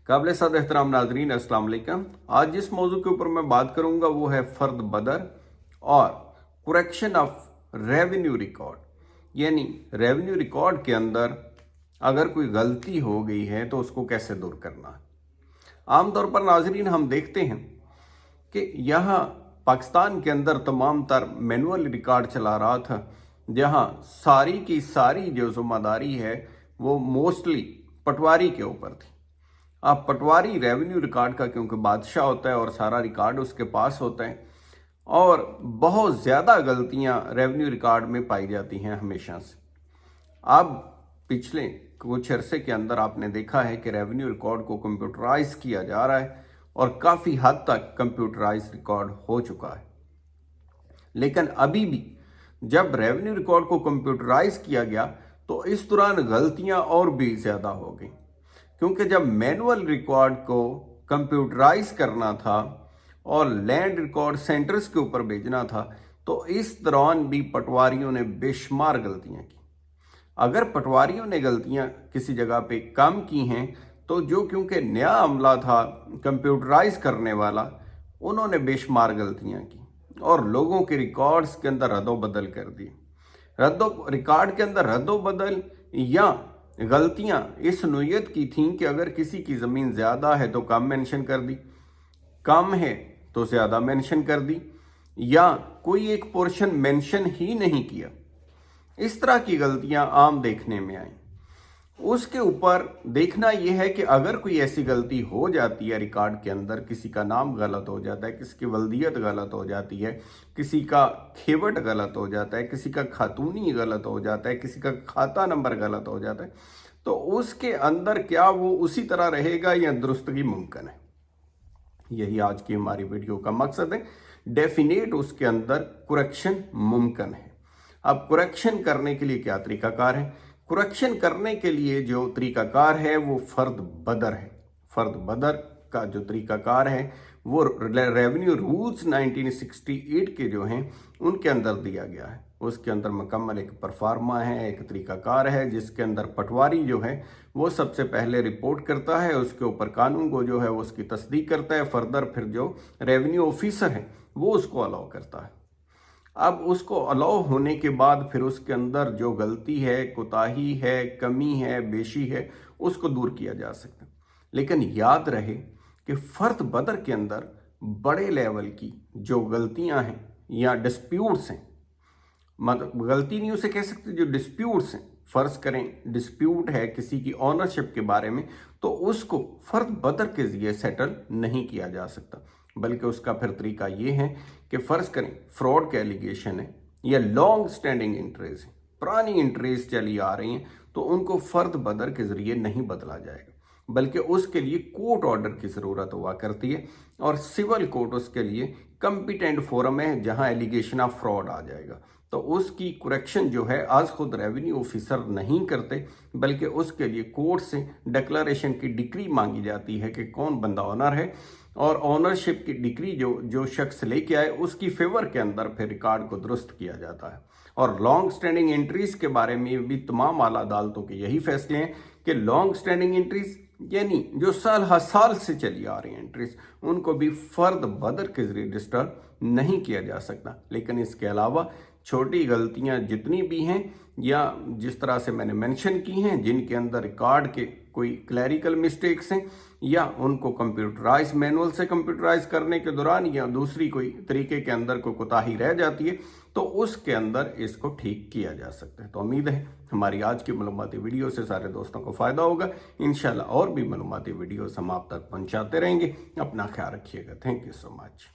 काबिल सद एहतराम नाजरीन, अस्सलाम वालेकुम। आज जिस मौजू के ऊपर मैं बात करूंगा वो है फ़र्द बदर और कुरेक्शन ऑफ रेवेन्यू रिकॉर्ड। यानी रेवेन्यू रिकॉर्ड के अंदर अगर कोई गलती हो गई है तो उसको कैसे दूर करना है। आमतौर पर नाजरीन हम देखते हैं कि यहाँ पाकिस्तान के अंदर तमाम तर मैनुअल रिकॉर्ड चला रहा था, जहाँ सारी की सारी जो जिम्मेदारी है वो मोस्टली पटवारी के ऊपर थी। अब पटवारी रेवेन्यू रिकॉर्ड का क्योंकि बादशाह होता है और सारा रिकॉर्ड उसके पास होता है, और बहुत ज़्यादा गलतियां रेवेन्यू रिकॉर्ड में पाई जाती हैं हमेशा से। अब पिछले कुछ अरसे के अंदर आपने देखा है कि रेवेन्यू रिकॉर्ड को कंप्यूटराइज किया जा रहा है और काफ़ी हद तक कंप्यूटराइज रिकॉर्ड हो चुका है। लेकिन अभी भी जब रेवेन्यू रिकॉर्ड को कंप्यूटराइज किया गया तो इस दौरान गलतियां और भी ज़्यादा हो गई, क्योंकि जब मैनुअल रिकॉर्ड को कंप्यूटराइज करना था और लैंड रिकॉर्ड सेंटर्स के ऊपर भेजना था तो इस दौरान भी पटवारियों ने बेशुमार गलतियां की। अगर पटवारियों ने गलतियां किसी जगह पे कम की हैं तो जो क्योंकि नया अमला था कंप्यूटराइज करने वाला, उन्होंने बेशुमार गलतियां की और लोगों के रिकॉर्ड्स के अंदर रद्दोबदल कर दी। रिकॉर्ड के अंदर रद्दोबदल या गलतियां इस नोयत की थीं कि अगर किसी की ज़मीन ज़्यादा है तो कम मेंशन कर दी, कम है तो ज़्यादा मेंशन कर दी, या कोई एक पोर्शन मेंशन ही नहीं किया। इस तरह की गलतियां आम देखने में आई। उसके ऊपर देखना यह है कि अगर कोई ऐसी गलती हो जाती है रिकॉर्ड के अंदर, किसी का नाम गलत हो जाता है, किसी की वल्दियत गलत हो जाती है, किसी का खेवट गलत हो जाता है, किसी का खातूनी गलत हो जाता है, किसी का खाता नंबर गलत हो जाता है, तो उसके अंदर क्या वो उसी तरह रहेगा या दुरुस्तगी मुमकिन है। यही आज की हमारी वीडियो का मकसद है। डेफिनेट उसके अंदर कुरेक्शन मुमकिन है। अब कुरेक्शन करने के लिए क्या तरीकाकार है? कुरेक्शन करने के लिए जो तरीकाकार है वो फ़र्द बदर है। फ़र्द बदर का जो तरीकाकार है वो रेवेन्यू रूल्स 1968 के जो हैं उनके अंदर दिया गया है। उसके अंदर मुकम्मल एक परफार्मा है, एक तरीकाकार है, जिसके अंदर पटवारी जो है वो सबसे पहले रिपोर्ट करता है, उसके ऊपर कानून को जो है वो उसकी तस्दीक करता है, फर्दर फिर जो रेवेन्यू ऑफिसर है वो उसको अलाउ करता है। अब उसको अलाउ होने के बाद फिर उसके अंदर जो गलती है, कोताही है, कमी है, बेशी है, उसको दूर किया जा सकता है। लेकिन याद रहे कि फ़र्द बदर के अंदर बड़े लेवल की जो गलतियां हैं या डिस्प्यूट्स हैं, मतलब गलती नहीं उसे कह सकते, जो डिस्प्यूट्स हैं, फ़र्ज़ करें डिस्प्यूट है किसी की ऑनरशिप के बारे में, तो उसको फ़र्द बदर के ज़रिए सेटल नहीं किया जा सकता, बल्कि उसका फिर तरीका ये है कि फ़र्ज़ करें फ्रॉड के एलिगेशन है या लॉन्ग स्टैंडिंग इंटरेस्ट है, पुरानी इंटरेस्ट चली आ रही हैं, तो उनको फ़र्द बदर के ज़रिए नहीं बदला जाएगा, बल्कि उसके लिए कोर्ट ऑर्डर की ज़रूरत हुआ करती है और सिविल कोर्ट उसके लिए कंपिटेंट फोरम है जहां एलिगेशन ऑफ फ्रॉड आ जाएगा। तो उसकी करेक्शन जो है आज खुद रेवेन्यू ऑफिसर नहीं करते, बल्कि उसके लिए कोर्ट से डिक्लेरेशन की डिक्री मांगी जाती है कि कौन बंदा ऑनर है, और ऑनरशिप की डिक्री जो शख्स लेके आए उसकी फेवर के अंदर फिर रिकॉर्ड को दुरुस्त किया जाता है। और लॉन्ग स्टैंडिंग एंट्रीज के बारे में भी तमाम आला अदालतों के यही फैसले हैं कि लॉन्ग स्टैंडिंग एंट्रीज यानी जो साल हर साल से चली आ रही एंट्रीज, उनको भी फ़र्द बदर के जरिए डिस्टर्ब नहीं किया जा सकता। लेकिन इसके अलावा छोटी गलतियां जितनी भी हैं या जिस तरह से मैंने मेंशन की हैं, जिनके अंदर रिकॉर्ड के कोई क्लैरिकल मिस्टेक्स हैं या उनको कंप्यूटराइज मैनुअल से कंप्यूटराइज करने के दौरान या दूसरी कोई तरीके के अंदर कोई कोताही रह जाती है, तो उसके अंदर इसको ठीक किया जा सकता है। तो उम्मीद है हमारी आज की मालूमाती वीडियो से सारे दोस्तों को फ़ायदा होगा। इंशाल्लाह और भी मालूमाती वीडियोस हम आप तक पहुँचाते रहेंगे। अपना ख्याल रखिएगा। Thank you so much.